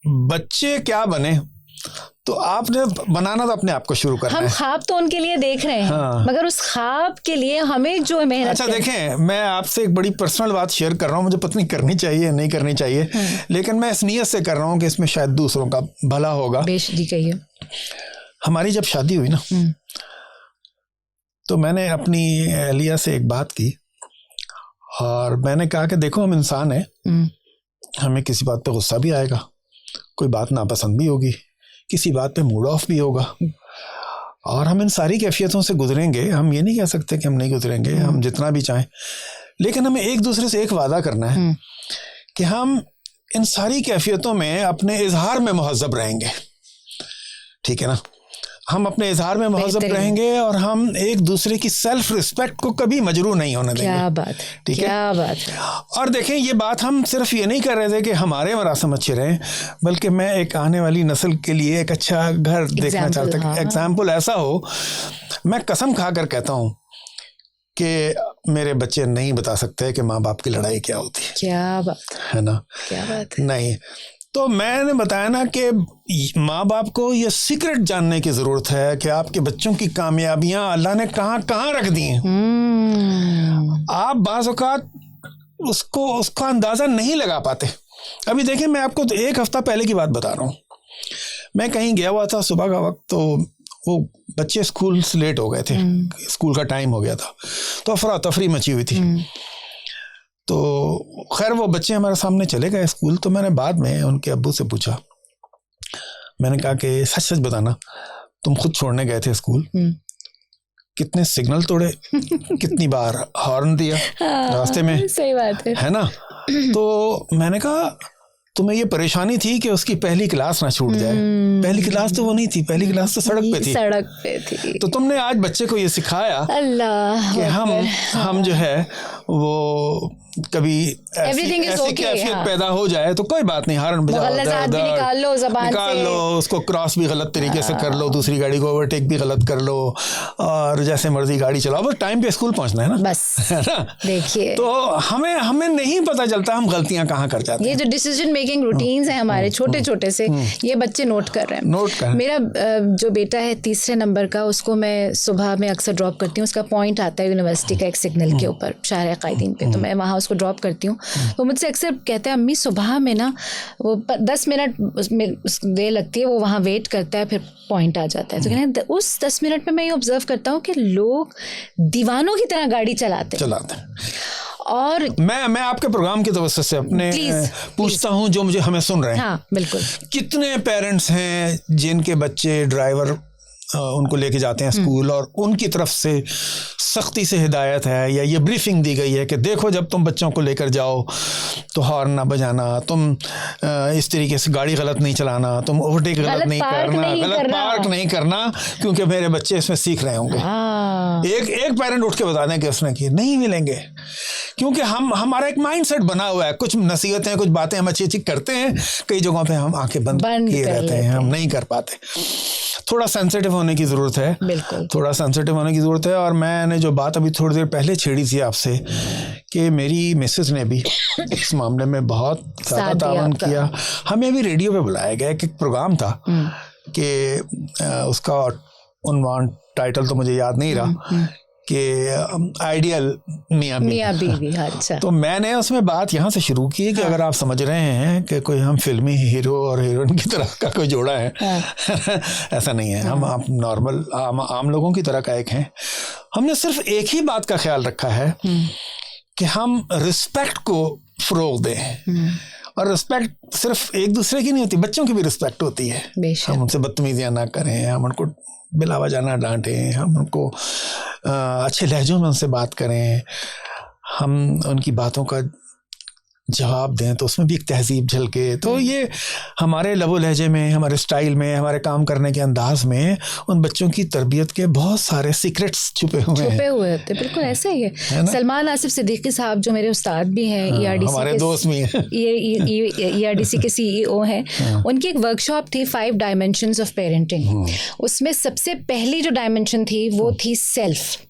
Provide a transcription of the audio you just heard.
बच्चे क्या बने, तो आपने बनाना तो अपने आप को शुरू करना है। हम ख्वाब तो उनके लिए देख रहे हैं, हाँ। मगर उस ख्वाब के लिए हमें जो मेहनत अच्छा देखें, मैं आपसे एक बड़ी पर्सनल बात शेयर कर रहा हूँ, मुझे पता नहीं करनी चाहिए नहीं करनी चाहिए, लेकिन मैं इस नियत से कर रहा हूँ कि इसमें शायद दूसरों का भला होगा। बेश जी कहिए। हमारी जब शादी हुई ना, तो मैंने अपनी एहलिया से एक बात की और मैंने कहा कि देखो हम इंसान हैं, हमें किसी बात पे गुस्सा भी आएगा, कोई बात नापसंद भी होगी, किसी बात पे मूड ऑफ भी होगा, और हम इन सारी कैफियतों से गुजरेंगे। हम ये नहीं कह सकते कि हम नहीं गुजरेंगे, हम जितना भी चाहें, लेकिन हमें एक दूसरे से एक वादा करना है कि हम इन सारी कैफियतों में अपने इजहार में मुहज़्ज़ब रहेंगे। ठीक है ना, हम अपने इजहार में मुहज़्ज़ब रहेंगे और हम एक दूसरे की सेल्फ रिस्पेक्ट को कभी मजरू नहीं होने देंगे। क्या बात, ठीक है, क्या बात है। और देखें, ये बात हम सिर्फ ये नहीं कर रहे थे कि हमारे मरासम अच्छे रहें, बल्कि मैं एक आने वाली नस्ल के लिए एक अच्छा घर देखना चाहता हूँ, एग्जाम्पल ऐसा हो। मैं कसम खाकर कहता हूँ कि मेरे बच्चे नहीं बता सकते कि माँ बाप की लड़ाई क्या होती है। क्या बात है ना, क्या बात है। नहीं, तो मैंने बताया ना कि माँ बाप को ये सीक्रेट जानने की ज़रूरत है कि आपके बच्चों की कामयाबियां अल्लाह ने कहाँ कहाँ रख दी हैं। आप बाज़ औक़ात उसका अंदाज़ा नहीं लगा पाते। अभी देखिए, मैं आपको एक हफ़्ता पहले की बात बता रहा हूँ। मैं कहीं गया हुआ था सुबह का वक्त, तो वो बच्चे स्कूल से लेट हो गए थे, स्कूल का टाइम हो गया था, तो अफरा तफरी मची हुई थी। तो खैर वो बच्चे हमारे सामने चले गए स्कूल। तो मैंने बाद में उनके अब्बू से पूछा, मैंने कहा कि सच सच बताना, तुम खुद छोड़ने गए थे स्कूल, कितने सिग्नल तोड़े, कितनी बार हॉर्न दिया रास्ते में, सही बात है ना। तो मैंने कहा तुम्हें ये परेशानी थी कि उसकी पहली क्लास ना छूट जाए। पहली क्लास तो वो नहीं थी, पहली क्लास तो सड़क पे थी। तो तुमने आज बच्चे को ये सिखाया अल्लाह कि हम जो है वो कभी ऐसी कैफियत पैदा हो जाए तो कोई बात नहीं, हारन बजाओ, निकाल लो ज़बान निकाल लो, उसको क्रॉस भी गलत तरीके से कर लो, दूसरी गाड़ी को ओवरटेक भी गलत कर लो, और जैसे मर्जी गाड़ी चलाओ, बस टाइम पे स्कूल पहुंचना है ना, बस, है ना। देखिए, तो हमें नहीं पता चलता हम गलतियां कहाँ कर जाते हैं। ये जो डिसीजन मेकिंग रूटीन्स हैं हमारे छोटे छोटे से, ये बच्चे नोट कर रहे हैं। मेरा जो बेटा है 3रे नंबर का, उसको मैं सुबह में अक्सर ड्रॉप करती हूँ। उसका पॉइंट आता है यूनिवर्सिटी का एक सिग्नल के ऊपर, शाहर कायदीन पे, तो मैं वहाँ उसको ड्रॉप करती हूँ। तो मुझसे अक्सर कहते हैं, अम्मी सुबह में ना वो 10 मिनट देर लगती है, वो वहाँ वेट करता है, फिर पॉइंट आ जाता है। तो कहते हैं उस 10 मिनट में मैं ये ऑब्जर्व करता हूँ कि लोग दीवानों की तरह गाड़ी चलाते हैं। और मैं आपके प्रोग्राम की तवज्जो से अपने पूछता हूँ जो मुझे हमें सुन रहे हैं। हाँ, बिल्कुल। कितने पेरेंट्स हैं जिनके बच्चे ड्राइवर उनको लेके जाते हैं स्कूल, और उनकी तरफ से सख्ती से हिदायत है या ये ब्रीफिंग दी गई है कि देखो जब तुम बच्चों को लेकर जाओ तो हॉर्न ना बजाना, तुम इस तरीके से गाड़ी गलत नहीं चलाना, तुम ओवरटेक गलत नहीं करना, गलत पार्क नहीं करना, क्योंकि मेरे बच्चे इसमें सीख रहे होंगे। एक पेरेंट उठ के बता दें कि उसने की, नहीं मिलेंगे, क्योंकि हमारा एक माइंडसेट बना हुआ है। कुछ नसीहतें, कुछ बातें हम अच्छी करते हैं, कई जगहों पे हम आंखें बंद किए रहते हैं, हम नहीं कर पाते। थोड़ा सेंसिटिव होने की ज़रूरत है, बिल्कुल थोड़ा सेंसिटिव होने की ज़रूरत है। और मैंने जो बात अभी थोड़ी देर पहले छेड़ी थी आपसे कि मेरी मिसेस ने भी इस मामले में बहुत ज़्यादा तावन किया। हमें अभी रेडियो पे बुलाया गया, एक प्रोग्राम था कि उसका उन्वान टाइटल तो मुझे याद नहीं रहा, कि आइडियल मियाँ बीवी। अच्छा। तो मैंने उसमें बात यहाँ से शुरू की कि अगर आप समझ रहे हैं कि कोई हम फिल्मी हीरो और हीरोइन की तरह का कोई जोड़ा है, ऐसा नहीं है। हम आप नॉर्मल आम लोगों की तरह का एक हैं। हमने सिर्फ एक ही बात का ख्याल रखा है कि हम रिस्पेक्ट को फ़रोग़ दें, और रिस्पेक्ट सिर्फ एक दूसरे की नहीं होती, बच्चों की भी रिस्पेक्ट होती है। हम उनसे बदतमीजियाँ ना करें, हम उनको बिलावजह ना डांटें, हम उनको अच्छे लहजों में उनसे बात करें, हम उनकी बातों का जवाब दें तो उसमें भी एक तहजीब झलके। तो ये हमारे लबो लहजे में, हमारे स्टाइल में, हमारे काम करने के अंदाज में उन बच्चों की तरबियत के बहुत सारे सीक्रेट्स छुपे हुए होते। बिल्कुल ऐसे ही है। सलमान आसिफ सिद्दीकी साहब जो मेरे उस्ताद भी हैं, हमारे दोस्त भी हैं, ERDC के CEO हैं, उनकी एक वर्कशॉप थी 5 डायमेंशंस ऑफ पेरेंटिंग। उसमें सबसे पहली जो डायमेंशन थी वो थी सेल्फ।